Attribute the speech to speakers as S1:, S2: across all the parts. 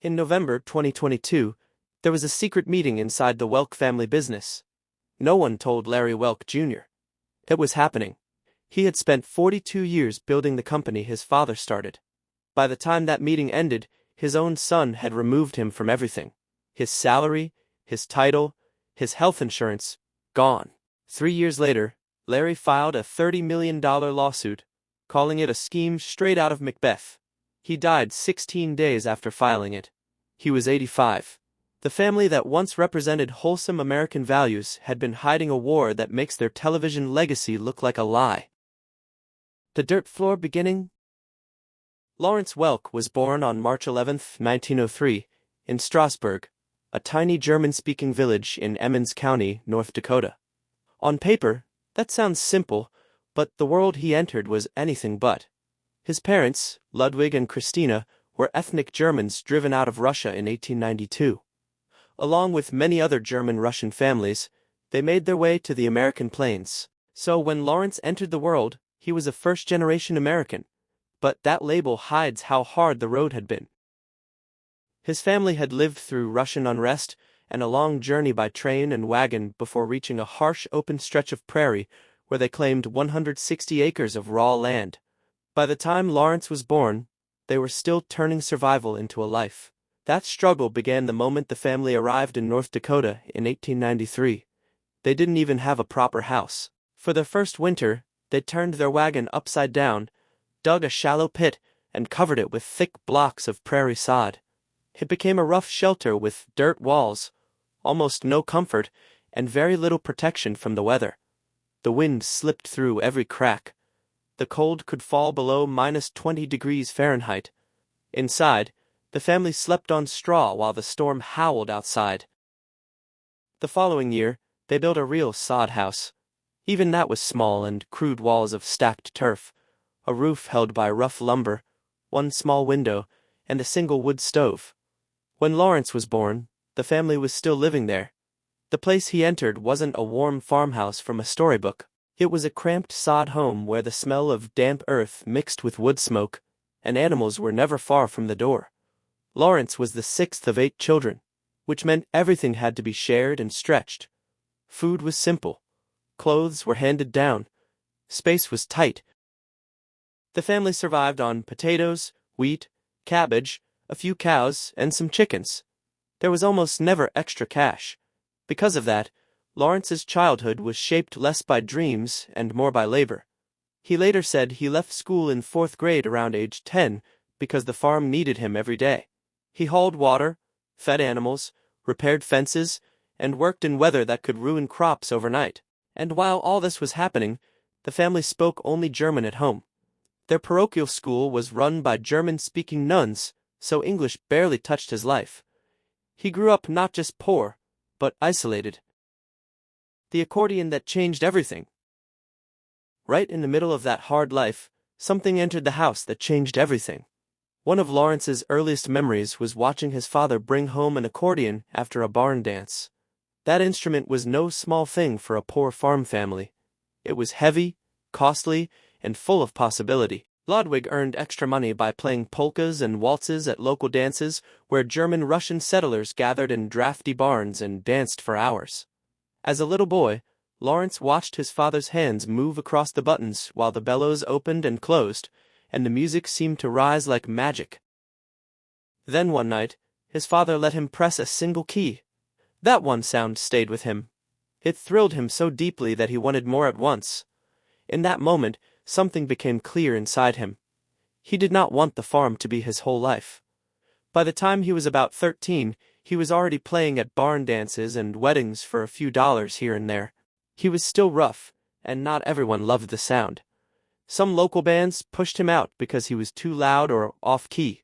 S1: In November 2022, there was a secret meeting inside the Welk family business. No one told Larry Welk Jr. It was happening. He had spent 42 years building the company his father started. By the time that meeting ended, his own son had removed him from everything. His salary, his title, his health insurance, gone. 3 years later, Larry filed a $30 million lawsuit, calling it a scheme straight out of Macbeth. He died 16 days after filing it. He was 85. The family that once represented wholesome American values had been hiding a war that makes their television legacy look like a lie. The dirt floor beginning? Lawrence Welk was born on March 11, 1903, in Strasburg, a tiny German-speaking village in Emmons County, North Dakota. On paper, that sounds simple, but the world he entered was anything but. His parents, Ludwig and Christina, were ethnic Germans driven out of Russia in 1892. Along with many other German-Russian families, they made their way to the American plains. So when Lawrence entered the world, he was a first-generation American. But that label hides how hard the road had been. His family had lived through Russian unrest and a long journey by train and wagon before reaching a harsh open stretch of prairie where they claimed 160 acres of raw land. By the time Lawrence was born, they were still turning survival into a life. That struggle began the moment the family arrived in North Dakota in 1893. They didn't even have a proper house. For their first winter, they turned their wagon upside down, dug a shallow pit, and covered it with thick blocks of prairie sod. It became a rough shelter with dirt walls, almost no comfort, and very little protection from the weather. The wind slipped through every crack. The cold could fall below -20 degrees Fahrenheit. Inside, the family slept on straw while the storm howled outside. The following year, they built a real sod house. Even that was small and crude walls of stacked turf, a roof held by rough lumber, one small window, and a single wood stove. When Lawrence was born, the family was still living there. The place he entered wasn't a warm farmhouse from a storybook. It was a cramped sod home where the smell of damp earth mixed with wood smoke, and animals were never far from the door. Lawrence was the 6th of 8 children, which meant everything had to be shared and stretched. Food was simple. Clothes were handed down. Space was tight. The family survived on potatoes, wheat, cabbage, a few cows, and some chickens. There was almost never extra cash. Because of that, Lawrence's childhood was shaped less by dreams and more by labor. He later said he left school in 4th grade around age 10 because the farm needed him every day. He hauled water, fed animals, repaired fences, and worked in weather that could ruin crops overnight. And while all this was happening, the family spoke only German at home. Their parochial school was run by German-speaking nuns, so English barely touched his life. He grew up not just poor, but isolated. The accordion that changed everything. Right in the middle of that hard life, something entered the house that changed everything. One of Lawrence's earliest memories was watching his father bring home an accordion after a barn dance. That instrument was no small thing for a poor farm family. It was heavy, costly, and full of possibility. Ludwig earned extra money by playing polkas and waltzes at local dances where German-Russian settlers gathered in drafty barns and danced for hours. As a little boy, Lawrence watched his father's hands move across the buttons while the bellows opened and closed, and the music seemed to rise like magic. Then one night, his father let him press a single key. That one sound stayed with him. It thrilled him so deeply that he wanted more at once. In that moment, something became clear inside him. He did not want the farm to be his whole life. By the time he was about 13, he was already playing at barn dances and weddings for a few dollars here and there. He was still rough, and not everyone loved the sound. Some local bands pushed him out because he was too loud or off-key.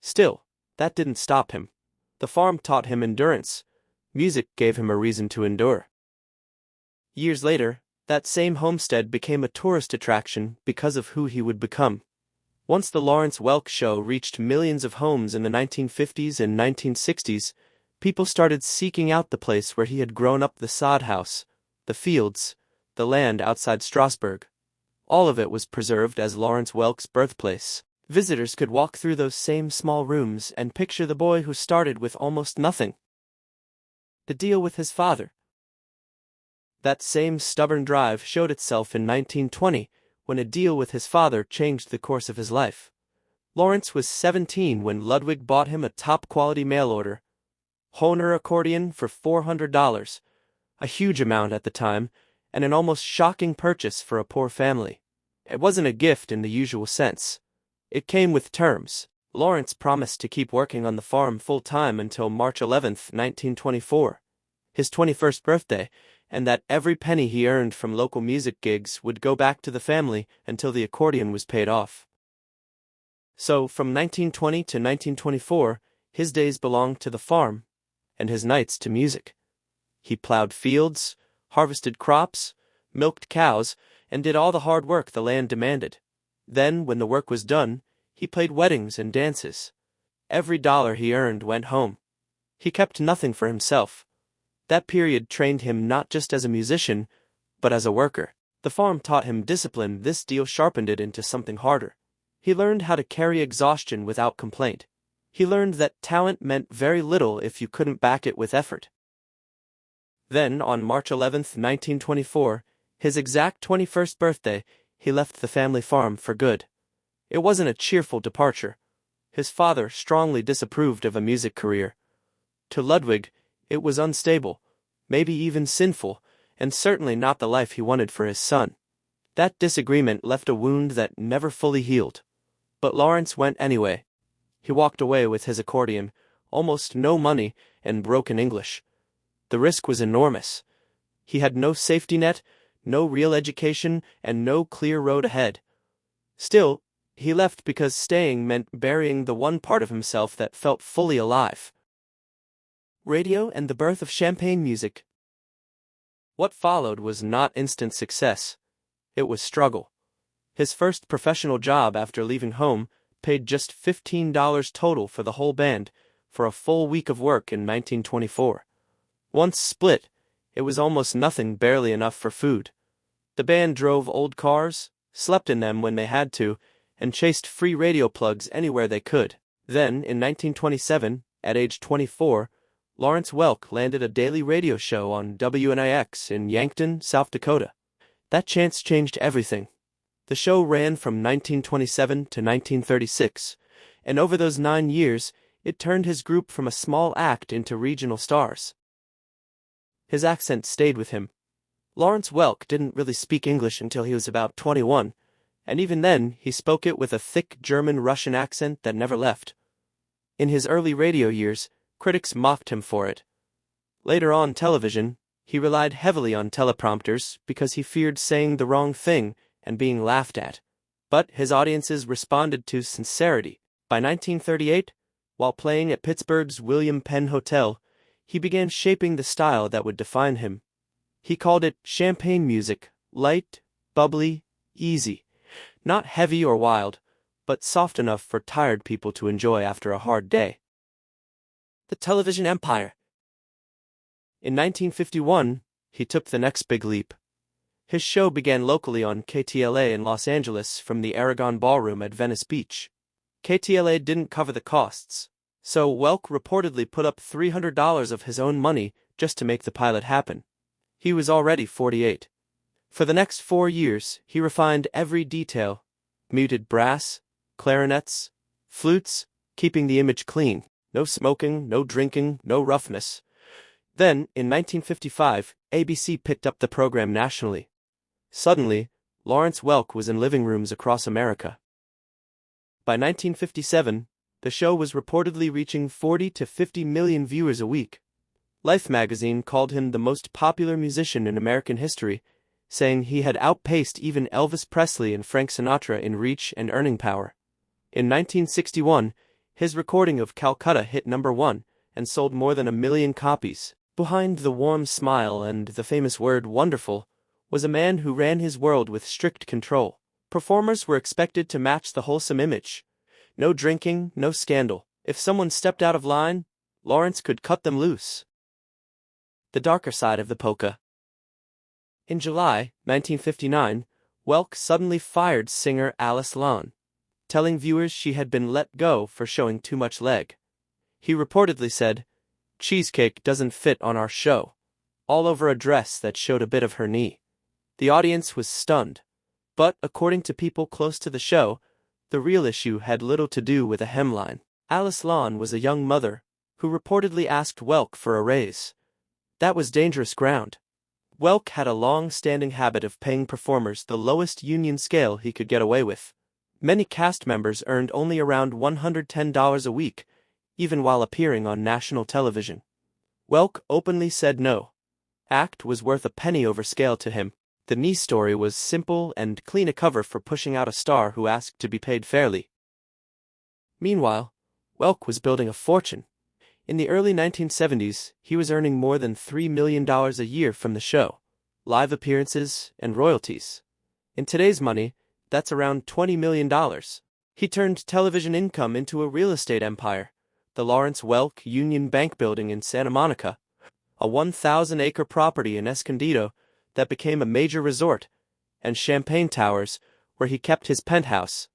S1: Still, that didn't stop him. The farm taught him endurance. Music gave him a reason to endure. Years later, that same homestead became a tourist attraction because of who he would become. Once the Lawrence Welk Show reached millions of homes in the 1950s and 1960s, people started seeking out the place where he had grown up, the sod house, the fields, the land outside Strasburg. All of it was preserved as Lawrence Welk's birthplace. Visitors could walk through those same small rooms and picture the boy who started with almost nothing. The deal with his father. That same stubborn drive showed itself in 1920, when a deal with his father changed the course of his life. Lawrence was 17 when Ludwig bought him a top-quality mail-order Hohner accordion for $400, a huge amount at the time, and an almost shocking purchase for a poor family. It wasn't a gift in the usual sense. It came with terms. Lawrence promised to keep working on the farm full-time until March 11, 1924, his 21st birthday, and that every penny he earned from local music gigs would go back to the family until the accordion was paid off. So, from 1920 to 1924, his days belonged to the farm, and his nights to music. He plowed fields, harvested crops, milked cows, and did all the hard work the land demanded. Then, when the work was done, he played weddings and dances. Every dollar he earned went home. He kept nothing for himself. That period trained him not just as a musician, but as a worker. The farm taught him discipline. This deal sharpened it into something harder. He learned how to carry exhaustion without complaint. He learned that talent meant very little if you couldn't back it with effort. Then, on March 11, 1924, his exact 21st birthday, he left the family farm for good. It wasn't a cheerful departure. His father strongly disapproved of a music career. To Ludwig, it was unstable, maybe even sinful, and certainly not the life he wanted for his son. That disagreement left a wound that never fully healed. But Lawrence went anyway. He walked away with his accordion, almost no money, and broken English. The risk was enormous. He had no safety net, no real education, and no clear road ahead. Still, he left because staying meant burying the one part of himself that felt fully alive. Radio and the birth of champagne music. What followed was not instant success. It was struggle. His first professional job after leaving home paid just $15 total for the whole band, for a full week of work in 1924. Once split, it was almost nothing, barely enough for food. The band drove old cars, slept in them when they had to, and chased free radio plugs anywhere they could. Then, in 1927, at age 24, Lawrence Welk landed a daily radio show on WNIX in Yankton, South Dakota. That chance changed everything. The show ran from 1927 to 1936, and over those 9 years, it turned his group from a small act into regional stars. His accent stayed with him. Lawrence Welk didn't really speak English until he was about 21, and even then he spoke it with a thick German-Russian accent that never left. In his early radio years, critics mocked him for it. Later on television, he relied heavily on teleprompters because he feared saying the wrong thing and being laughed at. But his audiences responded to sincerity. By 1938, while playing at Pittsburgh's William Penn Hotel, he began shaping the style that would define him. He called it champagne music, light, bubbly, easy, not heavy or wild, but soft enough for tired people to enjoy after a hard day. The television empire. In 1951, he took the next big leap. His show began locally on KTLA in Los Angeles from the Aragon Ballroom at Venice Beach. KTLA didn't cover the costs, so Welk reportedly put up $300 of his own money just to make the pilot happen. He was already 48. For the next 4 years, he refined every detail: muted brass, clarinets, flutes, keeping the image clean. No smoking, no drinking, no roughness. Then, in 1955, ABC picked up the program nationally. Suddenly, Lawrence Welk was in living rooms across America. By 1957, the show was reportedly reaching 40 to 50 million viewers a week. Life magazine called him the most popular musician in American history, saying he had outpaced even Elvis Presley and Frank Sinatra in reach and earning power. In 1961, his recording of Calcutta hit #1 and sold more than 1 million copies. Behind the warm smile and the famous word wonderful was a man who ran his world with strict control. Performers were expected to match the wholesome image. No drinking, no scandal. If someone stepped out of line, Lawrence could cut them loose. The darker side of the polka. In July 1959, Welk suddenly fired singer Alice Lawn. telling viewers she had been let go for showing too much leg. He reportedly said, "Cheesecake doesn't fit on our show," all over a dress that showed a bit of her knee. The audience was stunned. But, according to people close to the show, the real issue had little to do with a hemline. Alice Lawn was a young mother who reportedly asked Welk for a raise. That was dangerous ground. Welk had a long-standing habit of paying performers the lowest union scale he could get away with. Many cast members earned only around $110 a week, even while appearing on national television. Welk openly said no. Act was worth a penny over scale to him. The knee story was simple and clean a cover for pushing out a star who asked to be paid fairly. Meanwhile, Welk was building a fortune. In the early 1970s, he was earning more than $3 million a year from the show, live appearances, and royalties. In today's money, that's around $20 million. He turned television income into a real estate empire. The Lawrence Welk Union Bank building in Santa Monica, a 1,000-acre property in Escondido that became a major resort, and Champagne Towers, where he kept his penthouse.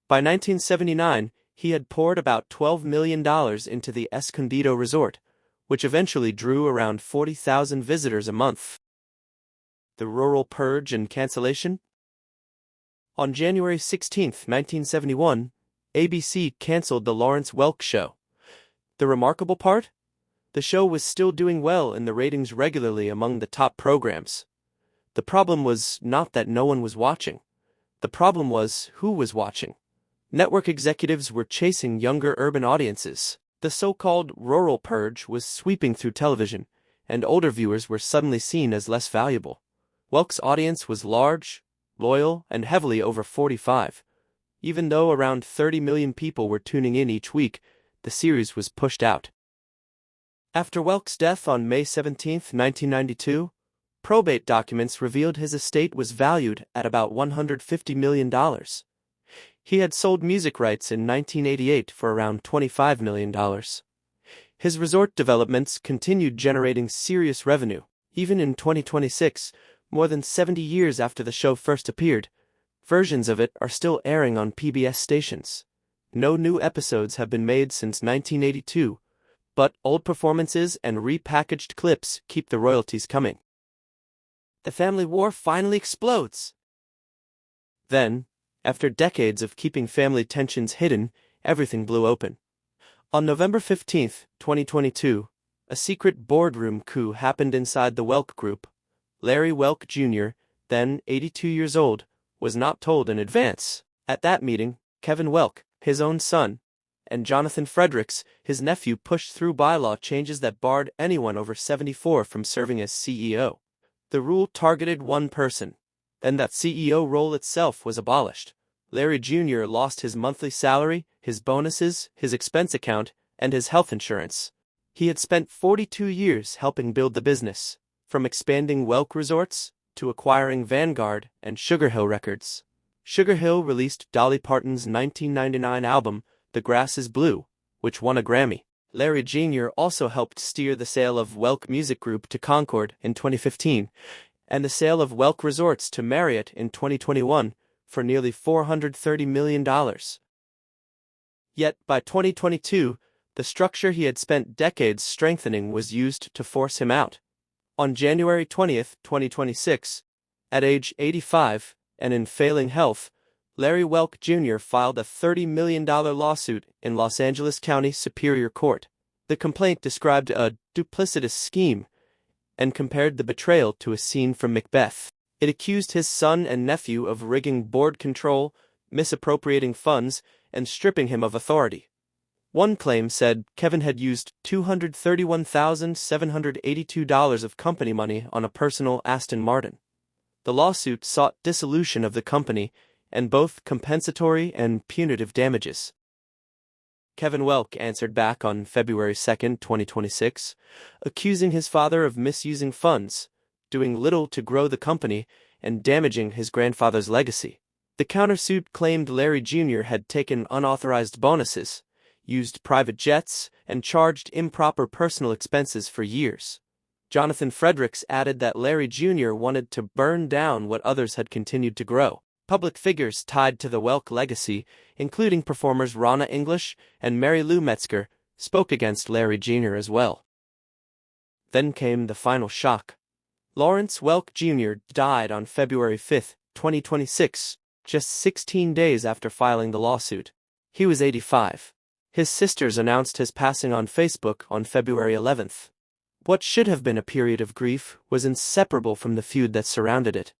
S1: By 1979, he had poured about $12 million into the Escondido resort, which eventually drew around 40,000 visitors a month. The rural purge and cancellation? On January 16, 1971, ABC canceled The Lawrence Welk Show. The remarkable part? The show was still doing well in the ratings regularly among the top programs. The problem was not that no one was watching. The problem was who was watching. Network executives were chasing younger urban audiences. The so-called rural purge was sweeping through television, and older viewers were suddenly seen as less valuable. Welk's audience was large, loyal, and heavily over 45. Even though around 30 million people were tuning in each week, the series was pushed out. After Welk's death on May 17, 1992, probate documents revealed his estate was valued at about $150 million. He had sold music rights in 1988 for around $25 million. His resort developments continued generating serious revenue. Even in 2026, more than 70 years after the show first appeared, versions of it are still airing on PBS stations. No new episodes have been made since 1982, but old performances and repackaged clips keep the royalties coming. The family war finally explodes. Then, after decades of keeping family tensions hidden, everything blew open. On November 15, 2022, a secret boardroom coup happened inside the Welk Group. Larry Welk Jr., then 82 years old, was not told in advance. At that meeting, Kevin Welk, his own son, and Jonathan Fredericks, his nephew, pushed through bylaw changes that barred anyone over 74 from serving as CEO. The rule targeted one person, and that CEO role itself was abolished. Larry Jr. lost his monthly salary, his bonuses, his expense account, and his health insurance. He had spent 42 years helping build the business, from expanding Welk Resorts to acquiring Vanguard and Sugar Hill Records. Sugar Hill released Dolly Parton's 1999 album, The Grass is Blue, which won a Grammy. Larry Jr. also helped steer the sale of Welk Music Group to Concord in 2015, and the sale of Welk Resorts to Marriott in 2021 for nearly $430 million. Yet, by 2022, the structure he had spent decades strengthening was used to force him out. On January 20, 2026, at age 85, and in failing health, Larry Welk Jr. filed a $30 million lawsuit in Los Angeles County Superior Court. The complaint described a duplicitous scheme and compared the betrayal to a scene from Macbeth. It accused his son and nephew of rigging board control, misappropriating funds, and stripping him of authority. One claim said Kevin had used $231,782 of company money on a personal Aston Martin. The lawsuit sought dissolution of the company and both compensatory and punitive damages. Kevin Welk answered back on February 2, 2026, accusing his father of misusing funds, doing little to grow the company, and damaging his grandfather's legacy. The countersuit claimed Larry Jr. had taken unauthorized bonuses, used private jets, and charged improper personal expenses for years. Jonathan Fredericks added that Larry Jr. wanted to burn down what others had continued to grow. Public figures tied to the Welk legacy, including performers Ronna English and Mary Lou Metzger, spoke against Larry Jr. as well. Then came the final shock. Lawrence Welk Jr. died on February 5, 2026, just 16 days after filing the lawsuit. He was 85. His sisters announced his passing on Facebook on February 11th. What should have been a period of grief was inseparable from the feud that surrounded it.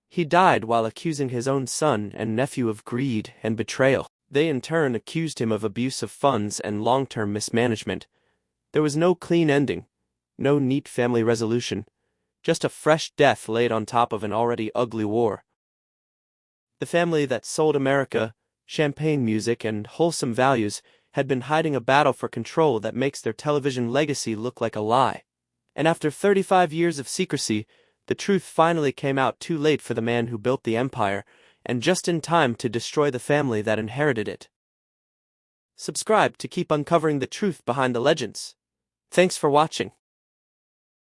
S1: He died while accusing his own son and nephew of greed and betrayal. They in turn accused him of abuse of funds and long-term mismanagement. There was no clean ending, no neat family resolution, just a fresh death laid on top of an already ugly war. The family that sold America, champagne music, and wholesome values had been hiding a battle for control that makes their television legacy look like a lie. And after 35 years of secrecy, the truth finally came out too late for the man who built the empire, and just in time to destroy the family that inherited it. Subscribe to keep uncovering the truth behind the legends. Thanks for watching.